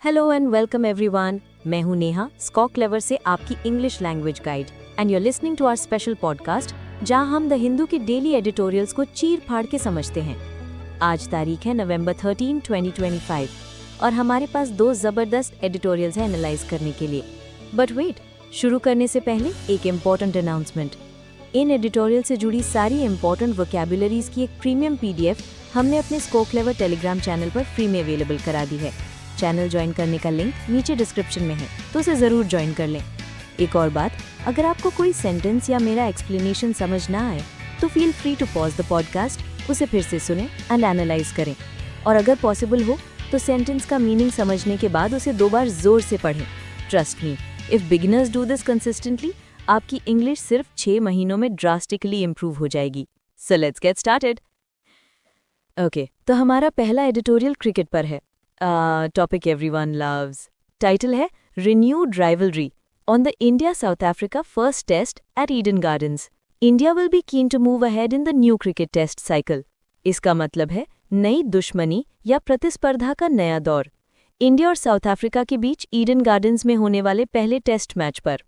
Hello and welcome everyone. मैं हूं Neha, स्कॉक Clever से आपकी English language guide and you are listening to our special podcast जहां हम द हिंदू के डेली एडिटोरियल्स को चीर फाड़ के समझते हैं। आज तारीख है नवंबर 13, 2025 और हमारे पास दो जबरदस्त एडिटोरियल्स हैं एनालाइज करने के लिए। बट वेट, शुरू करने से पहले एक इम्पॉर्टेंट अनाउंसमेंट। इन एडिटोरियल से जुड़ी सारी इम्पॉर्टेंट वोकैबुलरीज की एक प्रीमियम PDF हमने अपने स्कॉक क्लेवर टेलीग्राम चैनल पर फ्री में अवेलेबल करा दी है। चैनल ज्वाइन करने का लिंक नीचे डिस्क्रिप्शन में है, तो उसे ज़रूर ज्वाइन कर लें। एक और बात, अगर आपको कोई सेंटेंस या मेरा एक्सप्लेनेशन समझ ना आए तो feel free to pause the podcast, उसे फिर से सुनें एंड एनालाइज करें। और अगर पॉसिबल हो तो सेंटेंस का मीनिंग समझने के बाद उसे 2 बार जोर से पढ़ें। Trust me, if beginners do this consistently, आपकी इंग्लिश सिर्फ 6 महीनों में ड्रास्टिकली इम्प्रूव हो जाएगी। So let's get started. Okay, तो हमारा पहला एडिटोरियल क्रिकेट पर है। Topic everyone loves. टाइटल है renewed rivalry on the India South Africa first test at Eden Gardens. India will be keen to move ahead in the new cricket test cycle. इसका मतलब है नई दुश्मनी या प्रतिस्पर्धा का नया दौर। इंडिया और साउथ अफ्रीका के बीच ईडन गार्डन्स में होने वाले पहले टेस्ट मैच पर।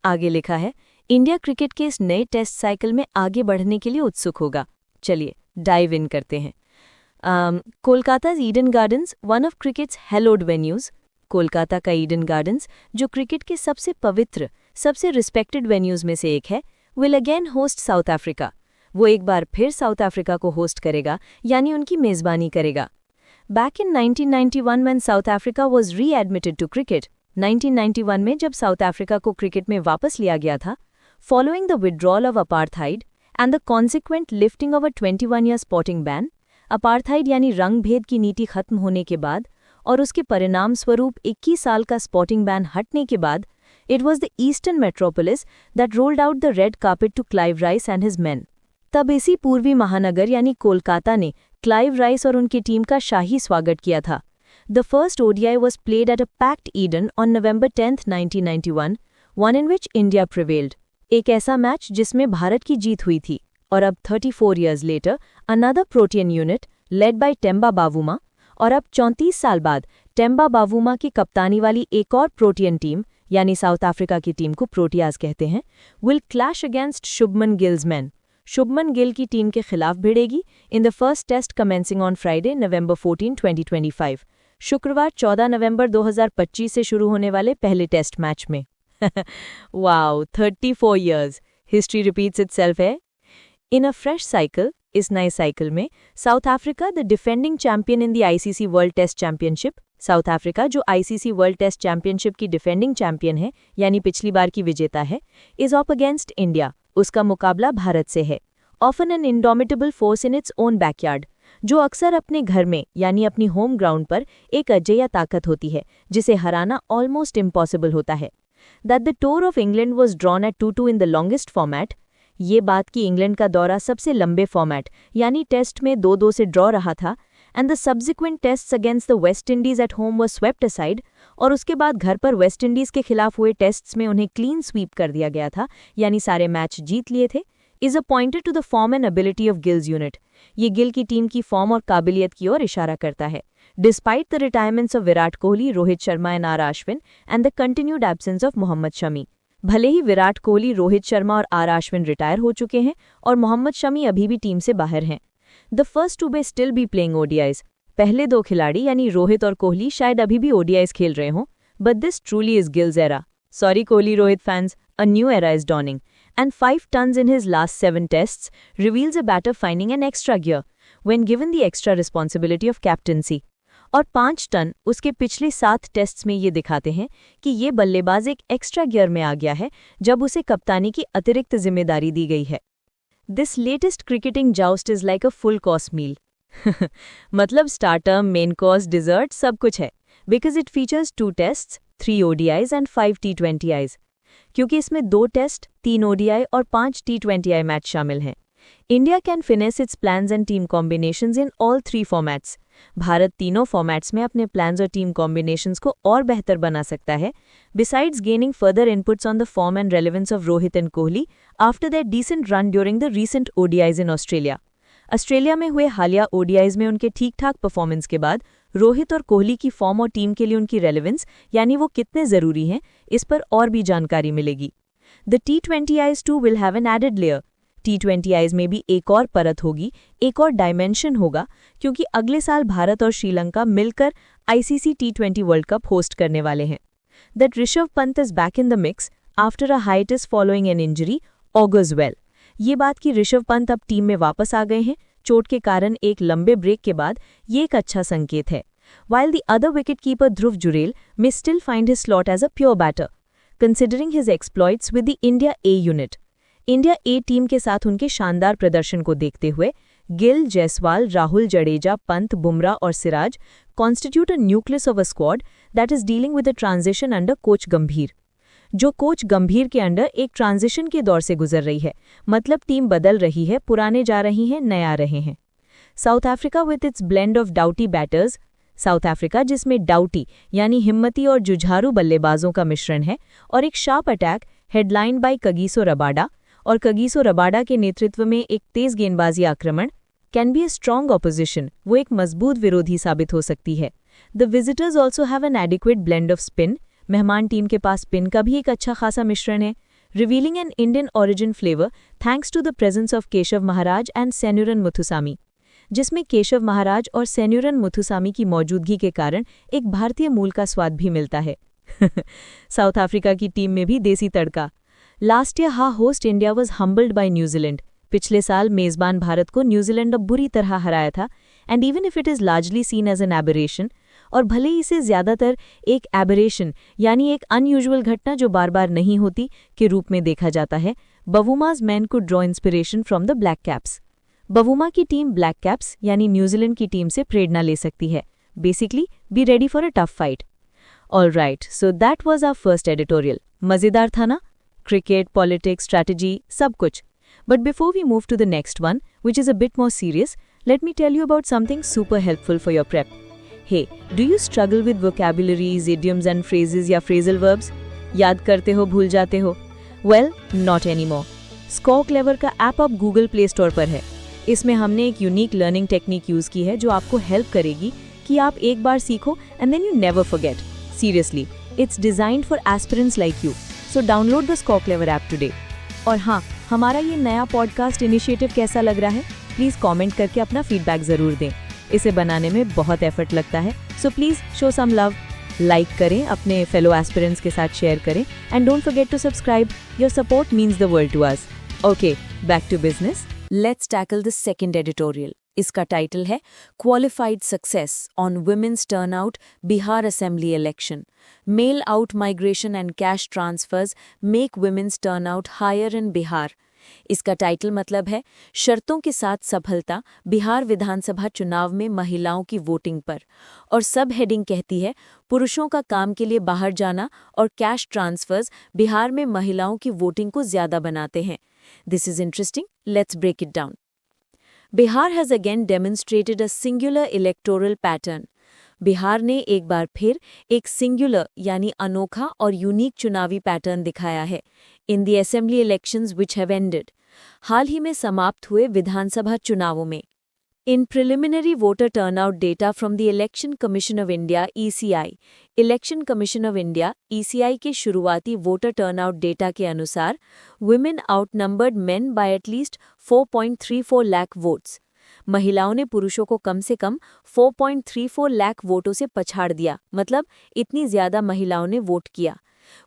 आगे लिखा है, इंडिया क्रिकेट के इस नए टेस्ट साइकिल में आगे बढ़ने के लिए उत्सुक होगा। चलिए डाइव इन करते हैं। Kolkata Eden gardens, one of crickets hallowed venues. Kolkata का ईडन गार्डन्स, जो क्रिकेट के सबसे पवित्र, सबसे रिस्पेक्टेड वेन्यूज में से एक है, will again host south Africa. वो एक बार फिर साउथ अफ्रीका को होस्ट करेगा, यानी उनकी मेजबानी करेगा। Back in 1991 when South Africa was readmitted to cricket, 1991 में जब साउथ अफ्रीका को क्रिकेट में वापस लिया गया था, following the withdrawal of apartheid and the consequent lifting of a 21 year spotting ban. Apartheid यानी रंग भेद की नीति खत्म होने के बाद और उसके परिणाम स्वरूप 21 साल का स्पॉटिंग बैन हटने के बाद, it was the eastern metropolis that rolled out the red carpet to Clive Rice and his men. तब इसी पूर्वी महानगर यानी कोलकाता ने क्लाइव राइस और उनकी टीम का शाही स्वागत किया था। The first ODI was played at a packed Eden on November 10, 1991, one in which India prevailed. एक ऐसा मैच जिसमें भारत की जीत हुई थी। और अब 34 years later, another Protean unit led by Temba बावूमा, और अब 34 साल बाद टेम्बा बावूमा की कप्तानी वाली एक और प्रोटियन टीम, यानी साउथ अफ्रीका की टीम को प्रोटियाज कहते हैं, will clash against Shubman Gill's men. Shubman Gill की टीम के खिलाफ भिड़ेगी in the first test commencing on Friday November 14, 2025, शुक्रवार 14 नवंबर 2025 से शुरू होने वाले पहले टेस्ट मैच में। Wow, 34 years, history repeats itself है। इन अ फ्रेश साइकिल, इस नए साइकिल में South Africa, the defending champion in the ICC World Test Championship, South Africa जो ICC वर्ल्ड टेस्ट चैंपियनशिप की डिफेंडिंग चैंपियन है, यानी पिछली बार की विजेता है, इज ऑफ अगेंस्ट इंडिया। उसका मुकाबला भारत से है। Often an indomitable force in its own backyard, जो अक्सर अपने घर में यानी अपनी होम ग्राउंड पर एक अजेय ताकत होती है जिसे हराना ऑलमोस्ट इम्पॉसिबल होता है। That the tour of England was drawn at 2-2 in the longest format. ये बात कि इंग्लैंड का दौरा सबसे लंबे फॉर्मेट यानी टेस्ट में 2-2 से ड्रॉ रहा था, and the subsequent tests against the West Indies at home were swept aside, और उसके बाद घर पर वेस्ट इंडीज के खिलाफ हुए टेस्ट्स में उन्हें क्लीन स्वीप कर दिया गया था, यानी सारे मैच जीत लिए थे, is a pointer to the form and ability of Gill's unit. ये गिल की टीम की फॉर्म और काबिलियत की ओर इशारा करता है। Despite the retirements of Virat Kohli, Rohit Sharma and R Ashwin and the continued absence of Mohammed Shami. भले ही विराट कोहली, रोहित शर्मा और आर अश्विन रिटायर हो चुके हैं और मोहम्मद शमी अभी भी टीम से बाहर हैं, the first two may still be playing ODIs। पहले 2 खिलाड़ी यानी रोहित और कोहली शायद अभी भी ODIs खेल रहे हों, but this truly is gills era. Sorry Kohli Rohit fans, a new era is dawning, and 5 tons in his last 7 tests reveals a batter finding an extra gear when given the extra responsibility of captaincy। और 5 ton उसके पिछले 7 tests में ये दिखाते हैं कि ये बल्लेबाज एक एक्स्ट्रा गियर में आ गया है जब उसे कप्तानी की अतिरिक्त जिम्मेदारी दी गई है। This latest cricketing joust is like a full course meal. मतलब स्टार्टर, मेन कोर्स, डिजर्ट सब कुछ है, because it features 2 tests, 3 ODIs and 5 T20Is। क्योंकि इसमें 2 टेस्ट, 3 ODI और 5 T20I मैच शामिल हैं। India can finesse its plans and team combinations in all 3 formats. Bharat तीनों फॉर्मेट्स में अपने प्लान्स और टीम कॉम्बिनेशंस को और बेहतर बना सकता है, besides gaining further inputs on the form and relevance of Rohit and Kohli after their decent run during the recent ODIs in Australia. Australia में हुए हालिया ODIs में उनके ठीक ठाक परफॉर्मेंस के बाद रोहित और कोहली की फॉर्म और टीम के लिए उनकी रेलेवेंस यानी वो कितने ज़रूरी हैं, इस पर और भी जानकारी मिलेगी। The T20Is2 will have an added layer. T20Is में भी एक और परत होगी, एक और डायमेंशन होगा, क्योंकि अगले साल भारत और श्रीलंका मिलकर ICC T20 world cup host करने वाले हैं। That Rishabh Pant is back in the mix after a hiatus following an injury augurs well. ये बात कि ऋषभ पंत अब टीम में वापस आ गए हैं चोट के कारण एक लंबे ब्रेक के बाद, ये एक अच्छा संकेत है। While the other wicketkeeper Dhruv Jurel may still find his slot as a pure batter, considering his exploits with the India A unit. India A team के साथ उनके शानदार प्रदर्शन को देखते हुए गिल, जायसवाल, राहुल, जडेजा, पंत, बुमराह और Siraj constitute a nucleus of a squad that is dealing with a transition under coach गंभीर। जो कोच गंभीर के अंडर एक ट्रांजिशन के दौर से गुजर रही है, मतलब टीम बदल रही है, पुराने जा रही हैं, नए आ रहे हैं। South Africa with its blend of doughty batters. South Africa जिसमें डाउटी यानी हिम्मती और जुझारू बल्लेबाजों का मिश्रण है, और एक sharp attack headline by Kagiso Rabada, और कगिसो रबाडा के नेतृत्व में एक तेज गेंदबाजी आक्रमण can be a strong opposition. वो एक मजबूत विरोधी साबित हो सकती है। The visitors also have an adequate blend of spin. मेहमान टीम के पास स्पिन का भी एक अच्छा खासा मिश्रण है, revealing an Indian origin flavour thanks to the presence of Keshav Maharaj and Senuran Muthusamy, जिसमें केशव महाराज और सेन्यूरन मुथुसामी की मौजूदगी के कारण एक भारतीय मूल का स्वाद भी मिलता है। साउथ अफ्रीका की टीम में भी देसी तड़का। Last year host India was humbled by New Zealand. पिछले साल मेजबान भारत को न्यूजीलैंड अब बुरी तरह हराया था, and even if it is largely seen as an aberration, और भले ही इसे ज़्यादातर एक एबरेशन यानी एक अनयूजुअल घटना जो बार बार नहीं होती के रूप में देखा जाता है, Bavuma's men could draw inspiration from the black caps. Bavuma की टीम ब्लैक कैप्स यानी न्यूजीलैंड की टीम से प्रेरणा ले सकती है। Basically be ready for a tough fight. All right, so that was our first editorial. मज़ेदार था ना? क्रिकेट, पॉलिटिक्स, स्ट्रैटेजी, सब कुछ। But before we move to the next one, which is a bit more serious, let me tell you about something super helpful for your prep. Hey, do you struggle with vocabularies, idioms and phrases या phrasal verbs? याद करते हो, भूल जाते हो? Well, not anymore. Score Clever का app अब Google Play Store पर है। इसमें हमने एक यूनिक लर्निंग टेक्निक यूज़ की है जो आपको हेल्प करेगी कि आप एक बार सीखो and then you never forget. Seriously, it's designed for aspirants like you. So download the Score Clever app today. और हाँ, हमारा ये नया पॉडकास्ट इनिशिएटिव कैसा लग रहा है, प्लीज़ कमेंट करके अपना फीडबैक ज़रूर दें। इसे बनाने में बहुत एफर्ट लगता है, so please show some love. Like करें, अपने फेलो एस्पिरेंट्स के साथ शेयर करें, and don't forget to subscribe. Your support means the world to us. Okay, back to business. Let's tackle the second editorial. इसका title है qualified success on women's turnout Bihar assembly election, male out migration and cash transfers make women's turnout higher in Bihar. इसका title मतलब है शर्तों के साथ सफलता बिहार विधानसभा चुनाव में महिलाओं की वोटिंग पर, और सब हेडिंग कहती है पुरुषों का काम के लिए बाहर जाना और कैश ट्रांसफर्स बिहार में महिलाओं की वोटिंग को ज्यादा बनाते हैं। This is interesting, let's break it down. Bihar has again demonstrated a singular electoral pattern. Bihar ने एक बार फिर एक सिंगुलर यानी अनोखा और यूनिक चुनावी पैटर्न दिखाया है in the assembly elections which have ended, हाल ही में समाप्त हुए विधानसभा चुनावों में। In preliminary voter turnout data from the Election Commission of India (ECI), Election Commission of India (ECI) के शुरुआती वोटर टर्नआउट डेटा के अनुसार women outnumbered men by at least 4.34 lakh votes. महिलाओं ने पुरुषों को कम से कम 4.34 लाख वोटों से पछाड़ दिया, मतलब इतनी ज्यादा महिलाओं ने वोट किया,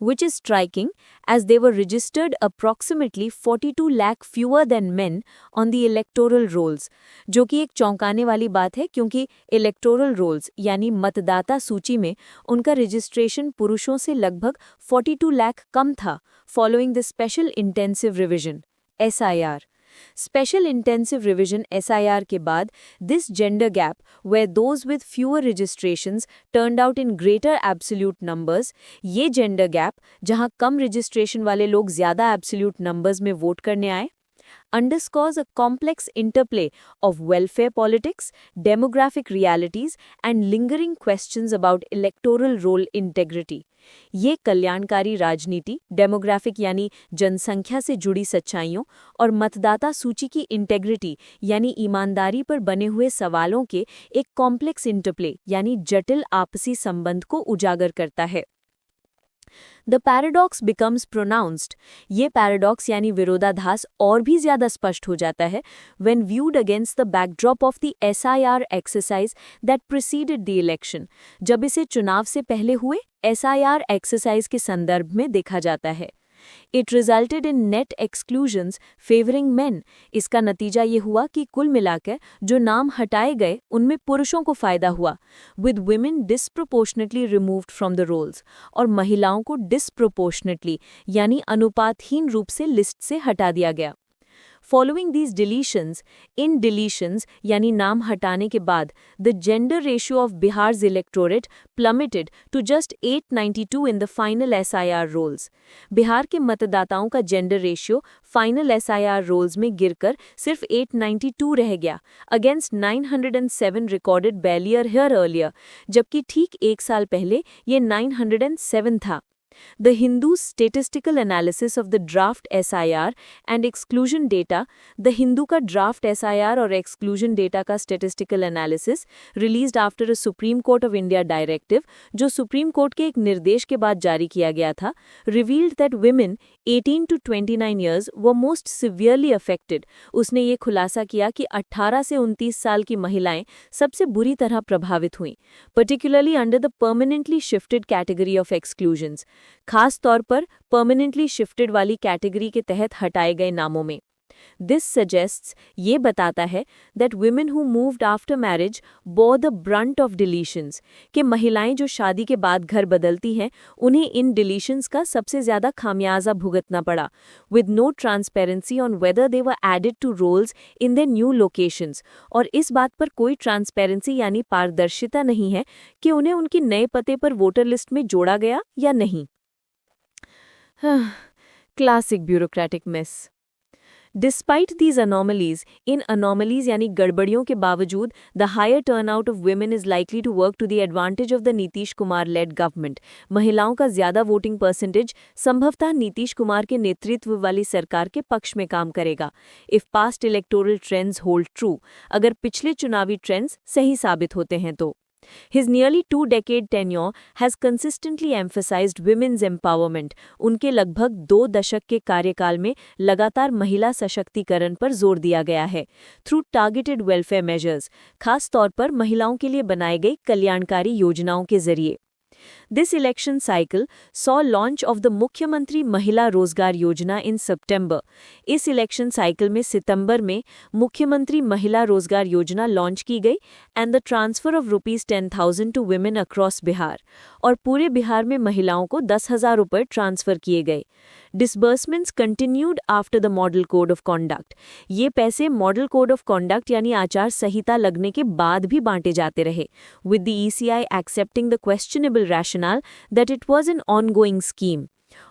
which is striking as they were registered approximately 42 lakh fewer than men on the electoral rolls, जो कि एक चौंकाने वाली बात है क्योंकि electoral rolls यानी मतदाता सूची में उनका रजिस्ट्रेशन पुरुषों से लगभग 42 लाख कम था following the Special Intensive Revision (SIR). Special Intensive Revision (SIR) के बाद this gender gap where those with fewer registrations turned out in greater absolute numbers, ये gender gap जहां कम registration वाले लोग ज़्यादा absolute numbers में वोट करने आए, underscores a complex interplay of welfare politics, demographic realities, and lingering questions about electoral roll integrity. ये कल्याणकारी राजनीति, डेमोग्राफिक यानी जनसंख्या से जुड़ी सच्चाइयों और मतदाता सूची की इंटेग्रिटी यानी ईमानदारी पर बने हुए सवालों के एक कॉम्प्लेक्स इंटरप्ले यानी जटिल आपसी संबंध को उजागर करता है। The paradox becomes pronounced. ये पैराडॉक्स यानी विरोधाभास और भी ज्यादा स्पष्ट हो जाता है when viewed against the backdrop of the SIR exercise that preceded the election. जब इसे चुनाव से पहले हुए SIR एक्सरसाइज के संदर्भ में देखा जाता है। It resulted in net exclusions favoring men। इसका नतीजा ये हुआ कि कुल मिलाकर जो नाम हटाए गए उनमें पुरुषों को फायदा हुआ, with women disproportionately removed from the rolls, और महिलाओं को disproportionately यानी अनुपातहीन रूप से लिस्ट से हटा दिया गया। Following these deletions, in deletions यानी नाम हटाने के बाद, the gender ratio of Bihar's electorate plummeted to just 892 in the final SIR rolls। Bihar के मतदाताओं का gender ratio final SIR rolls में गिरकर सिर्फ 892 रह गया, अगेंस्ट 907 रिकॉर्डेड बैलियर हियर अर्लियर, जबकि ठीक एक साल पहले ये 907 था। The Hindu's statistical analysis of the draft SIR and exclusion data, The Hindu का draft SIR और exclusion data का statistical analysis released after a Supreme Court of India directive, जो Supreme Court के एक निर्देश के बाद जारी किया गया था, revealed that women 18 to 29 years were most severely affected। उसने ये खुलासा किया कि 18 से 29 साल की महिलाएं सबसे बुरी तरह प्रभावित हुईं, particularly under the permanently shifted category of exclusions, खास तौर पर परमानेंटली शिफ्टेड वाली कैटेगरी के तहत हटाए गए नामों में। दिस सजेस्ट्स, ये बताता है that women who moved after marriage bore the Brunt of deletions, कि महिलाएं जो शादी के बाद घर बदलती हैं उन्हें इन डिलीशंस का सबसे ज्यादा खामियाजा भुगतना पड़ा, with no transparency on whether they were added to rolls in their new locations, और इस बात पर कोई ट्रांसपेरेंसी यानी पारदर्शिता नहीं है कि उन्हें उनके नए पते पर वोटर लिस्ट में जोड़ा गया या नहीं। Classic bureaucratic mess. Despite these anomalies, in anomalies यानी गड़बड़ियों के बावजूद, the higher turnout of women is likely to work to the advantage of the Nitish Kumar led government। महिलाओं का ज्यादा वोटिंग परसेंटेज संभवतः नीतीश कुमार के नेतृत्व वाली सरकार के पक्ष में काम करेगा। If past electoral trends hold true, अगर पिछले चुनावी ट्रेंड्स सही साबित होते हैं तो। His nearly 2-decade tenure has consistently emphasized women's empowerment। उनके लगभग 2 दशक के कार्यकाल में लगातार महिला सशक्तिकरण पर जोर दिया गया है, थ्रू टारगेटेड वेलफेयर मेजर्स, खास तौर पर महिलाओं के लिए बनाई गई कल्याणकारी योजनाओं के जरिए। This election cycle saw launch of the मुख्यमंत्री महिला रोजगार योजना in September। इस इलेक्शन साइकिल में सितंबर में मुख्यमंत्री महिला रोजगार योजना लॉन्च की गई and the transfer of ₹10,000 to women across Bihar, और पूरे बिहार में महिलाओं को 10,000 रुपये ट्रांसफर किए गए। Disbursements continued after the model code of conduct. ये पैसे मॉडल कोड ऑफ कॉन्डक्ट यानी आचार संहिता लगने के बाद भी बांटे जाते रहे, with the ECI accepting the questionable rationale that it was an ongoing scheme।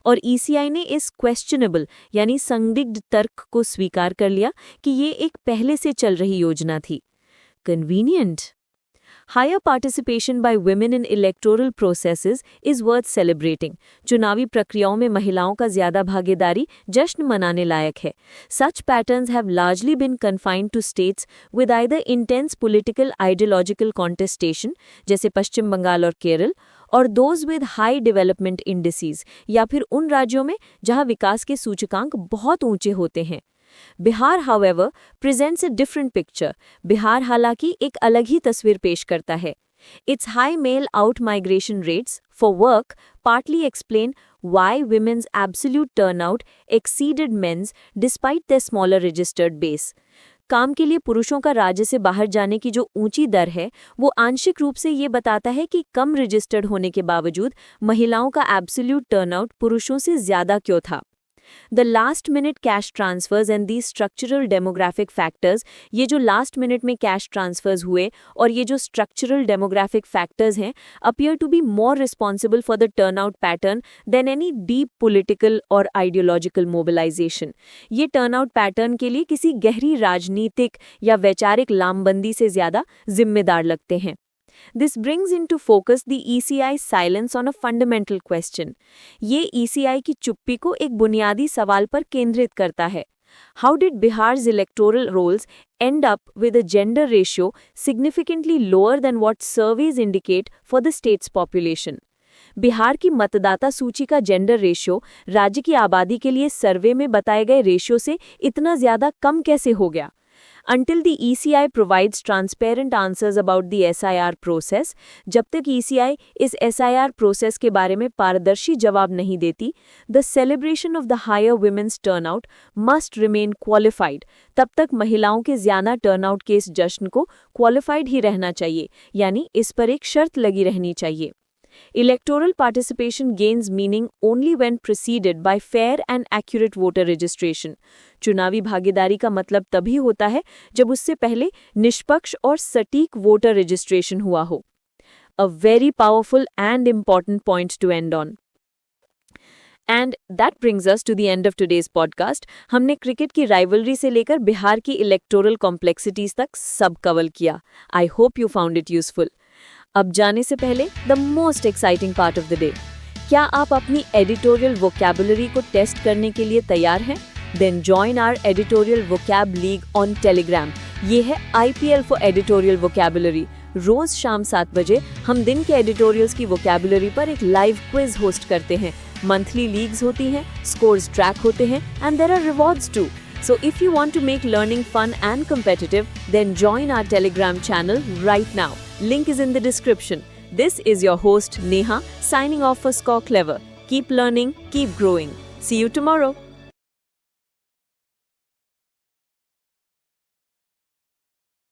और ECI ने इस क्वेश्चनेबल यानी संदिग्ध तर्क को स्वीकार कर लिया कि ये एक पहले से चल रही योजना थी। Convenient। Higher participation by women in electoral processes is worth celebrating। चुनावी प्रक्रियाओं में महिलाओं का ज्यादा भागीदारी जश्न मनाने लायक है। Such patterns have largely been confined to states with either intense political ideological contestation, जैसे पश्चिम बंगाल और केरल, और those with high development indices, या फिर उन राज्यों में जहां विकास के सूचकांक बहुत ऊंचे होते हैं। Bihar however presents a different picture। Bihar हालांकि एक अलग ही तस्वीर पेश करता है। Its high male out migration rates for work partly explain why women's absolute turnout exceeded men's despite their smaller registered base। काम के लिए पुरुषों का राज्य से बाहर जाने की जो ऊंची दर है, वो आंशिक रूप से ये बताता है कि कम रजिस्टर्ड होने के बावजूद महिलाओं का एब्सोल्यूट टर्नआउट पुरुषों से ज्यादा क्यों था। The last minute cash transfers and the structural demographic factors, ये जो लास्ट मिनट में कैश ट्रांसफर्स हुए और ये जो स्ट्रक्चरल डेमोग्राफिक फैक्टर्स हैं, appear to be more responsible for the turnout pattern than any deep political और आइडियोलॉजिकल मोबिलाइजेशन। ये टर्नआउट पैटर्न के लिए किसी गहरी राजनीतिक या वैचारिक लामबंदी से ज्यादा जिम्मेदार लगते हैं। This brings into focus the ECI's silence on a fundamental question. ये ECI की चुप्पी को एक बुनियादी सवाल पर केंद्रित करता है। How did Bihar's electoral rolls end up with a gender ratio significantly lower than what surveys indicate for the state's population? Bihar की मतदाता सूची का जेंडर रेशियो राज्य की आबादी के लिए सर्वे में बताए गए रेशियो से इतना ज्यादा कम कैसे हो गया? Until the ECI provides transparent answers about the SIR process, जब तक ECI इस SIR process के बारे में पारदर्शी जवाब नहीं देती, the celebration of the higher women's turnout must remain qualified. तब तक महिलाओं के ज्यादा टर्नआउट के इस जश्न को क्वालिफाइड ही रहना चाहिए, यानी इस पर एक शर्त लगी रहनी चाहिए। Electoral participation gains meaning only when preceded by fair and accurate voter registration. चुनावी भागीदारी का मतलब तभी होता है जब उससे पहले निष्पक्ष और सटीक वोटर रजिस्ट्रेशन हुआ हो। A very powerful and important point to end on. And that brings us to the end of today's podcast. हमने क्रिकेट की राइवलरी से लेकर बिहार की इलेक्टोरल कॉम्प्लेक्सिटीज तक सब कवर किया। I hope you found it useful. अब जाने से पहले the most exciting part of the day, क्या आप अपनी एडिटोरियल वोकैबुलरी को टेस्ट करने के लिए तैयार हैं? Then join our editorial vocab league on Telegram. ये है IPL फॉर एडिटोरियल वोकैबुलरी। रोज शाम 7 बजे हम दिन के एडिटोरियल्स की वोकैबुलरी पर एक लाइव क्विज होस्ट करते हैं। मंथली लीग्स होती हैं, स्कोर्स ट्रैक होते हैं and there are rewards too. So if you want to make learning fun and competitive, then join our Telegram channel right now. Link is in the description. This is your host Neha signing off for Score Clever. Keep learning, keep growing. See you tomorrow.